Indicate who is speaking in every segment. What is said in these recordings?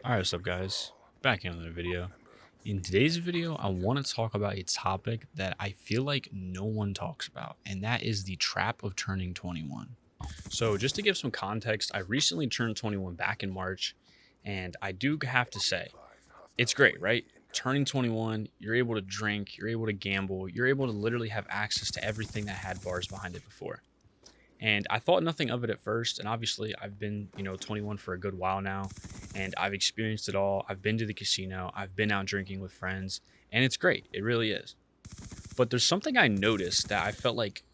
Speaker 1: Alright, what's up guys? Back in another video. In today's video, I want to talk about a topic that I feel like no one talks about, and that is the trap of turning 21. So just to give some context, I recently turned 21 back in March, and I do have to say, it's great, right? Turning 21, you're able to drink, you're able to gamble, you're able to literally have access to everything that had bars behind it before. And I thought nothing of it at first. And obviously, I've been, 21 for a good while now, and I've experienced it all. I've been to the casino, I've been out drinking with friends, and it's great. It really is. But there's something I noticed that I felt like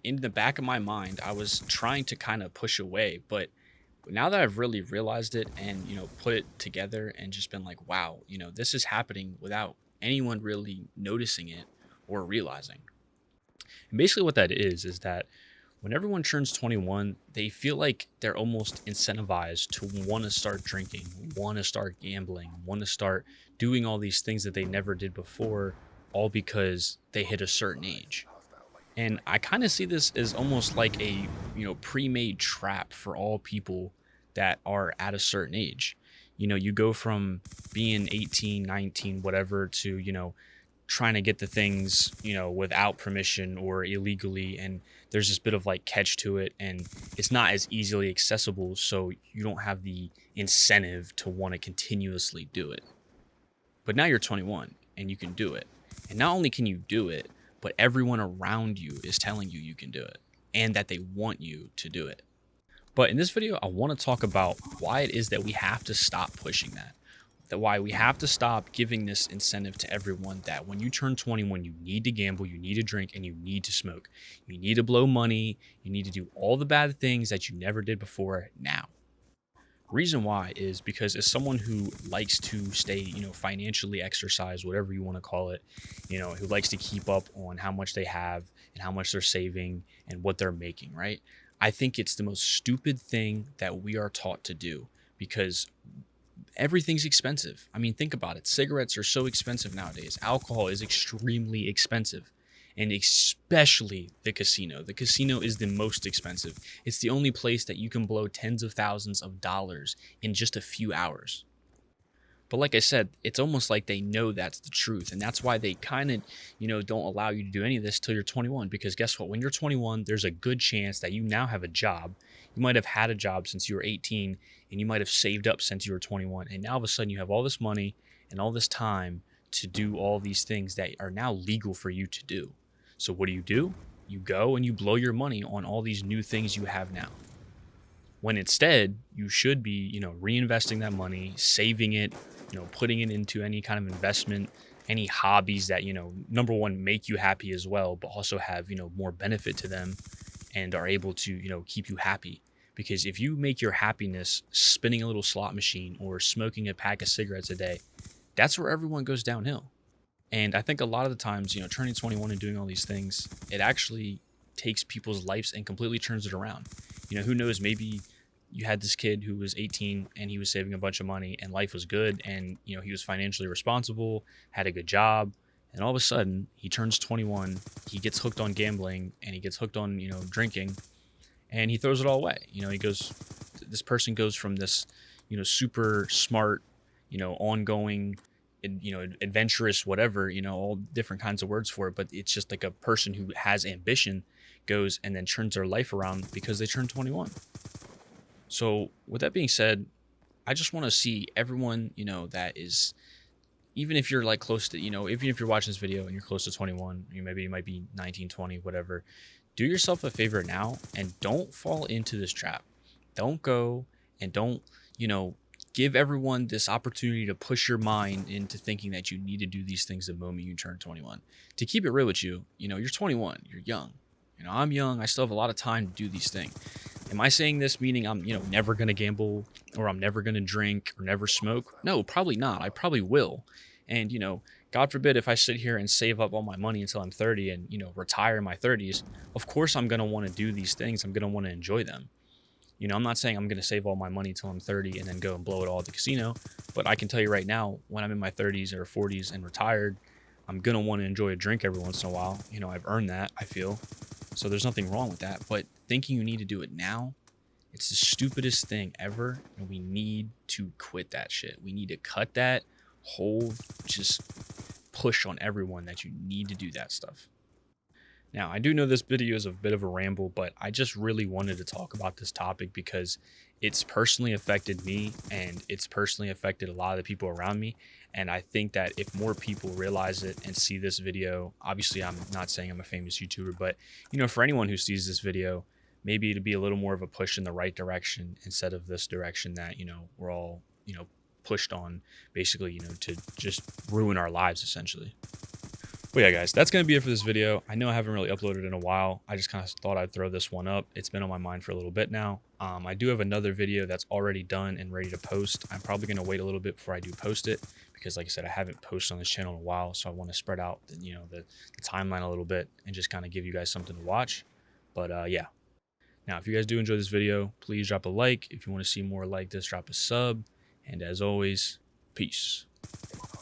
Speaker 1: in the back of my mind, I was trying to kind of push away. But now that I've really realized it and, put it together and just been like, wow, this is happening without anyone really noticing it or realizing. And basically, what that is that when everyone turns 21, they feel like they're almost incentivized to want to start drinking, want to start gambling, want to start doing all these things that they never did before, all because they hit a certain age. And I kind of see this as almost like a, pre-made trap for all people that are at a certain age. You go from being 18, 19, whatever to, trying to get the things, without permission or illegally. And there's this bit of like catch to it. And it's not as easily accessible. So you don't have the incentive to want to continuously do it. But now you're 21 and you can do it. And not only can you do it, but everyone around you is telling you you can do it and that they want you to do it. But in this video, I want to talk about why it is that we have to stop pushing that why we have to stop giving this incentive to everyone that when you turn 21, you need to gamble, you need to drink, and you need to smoke. You need to blow money. You need to do all the bad things that you never did before now. Reason why is because as someone who likes to stay, financially exercised, whatever you want to call it, who likes to keep up on how much they have and how much they're saving and what they're making, right? I think it's the most stupid thing that we are taught to do because everything's expensive. I mean, think about it. Cigarettes are so expensive nowadays. Alcohol is extremely expensive, and especially the casino. The casino is the most expensive. It's the only place that you can blow tens of thousands of dollars in just a few hours. But like I said, it's almost like they know that's the truth. And that's why they kind of, don't allow you to do any of this till you're 21. Because guess what? When you're 21, there's a good chance that you now have a job. You might have had a job since you were 18 and you might have saved up since you were 21. And now all of a sudden you have all this money and all this time to do all these things that are now legal for you to do. So what do? You go and you blow your money on all these new things you have now. When instead you should be, reinvesting that money, saving it, putting it into any kind of investment, any hobbies that, number one, make you happy as well, but also have, more benefit to them and are able to, keep you happy. Because if you make your happiness spinning a little slot machine or smoking a pack of cigarettes a day, that's where everyone goes downhill. And I think a lot of the times, turning 21 and doing all these things, it actually takes people's lives and completely turns it around. Who knows, maybe you had this kid who was 18 and he was saving a bunch of money and life was good and he was financially responsible, had a good job, and all of a sudden he turns 21, he gets hooked on gambling and he gets hooked on drinking, and he throws it all away. This person goes from this super smart, ongoing, adventurous, whatever, all different kinds of words for it, but it's just like a person who has ambition goes and then turns their life around because they turn 21. So with that being said, I just want to see everyone, that is, even if you're like close to, even if you're watching this video and you're close to 21, maybe you might be 19, 20, whatever, do yourself a favor now and don't fall into this trap. Don't go and don't, give everyone this opportunity to push your mind into thinking that you need to do these things the moment you turn 21. To keep it real with you, you're 21, you're young. I'm young. I still have a lot of time to do these things. Am I saying this meaning I'm, never going to gamble or I'm never going to drink or never smoke? No, probably not. I probably will. And, God forbid if I sit here and save up all my money until I'm 30 and, retire in my 30s, of course I'm going to want to do these things. I'm going to want to enjoy them. I'm not saying I'm going to save all my money until I'm 30 and then go and blow it all at the casino. But I can tell you right now, when I'm in my 30s or 40s and retired, I'm going to want to enjoy a drink every once in a while. I've earned that, I feel. So there's nothing wrong with that. But thinking you need to do it now It's the stupidest thing ever, and we need to quit that shit. We need to cut that whole just push on everyone that you need to do that stuff. Now, I do know this video is a bit of a ramble, but I just really wanted to talk about this topic because it's personally affected me and it's personally affected a lot of the people around me. And I think that if more people realize it and see this video, obviously I'm not saying I'm a famous YouTuber, but for anyone who sees this video, maybe it'd be a little more of a push in the right direction instead of this direction that, we're all, pushed on basically, to just ruin our lives essentially. But yeah, guys, that's going to be it for this video. I know I haven't really uploaded in a while. I just kind of thought I'd throw this one up. It's been on my mind for a little bit now. I do have another video that's already done and ready to post. I'm probably going to wait a little bit before I do post it because, like I said, I haven't posted on this channel in a while. So I want to spread out, the timeline a little bit and just kind of give you guys something to watch. But yeah. Now, if you guys do enjoy this video, please drop a like. If you want to see more like this, drop a sub. And as always, peace.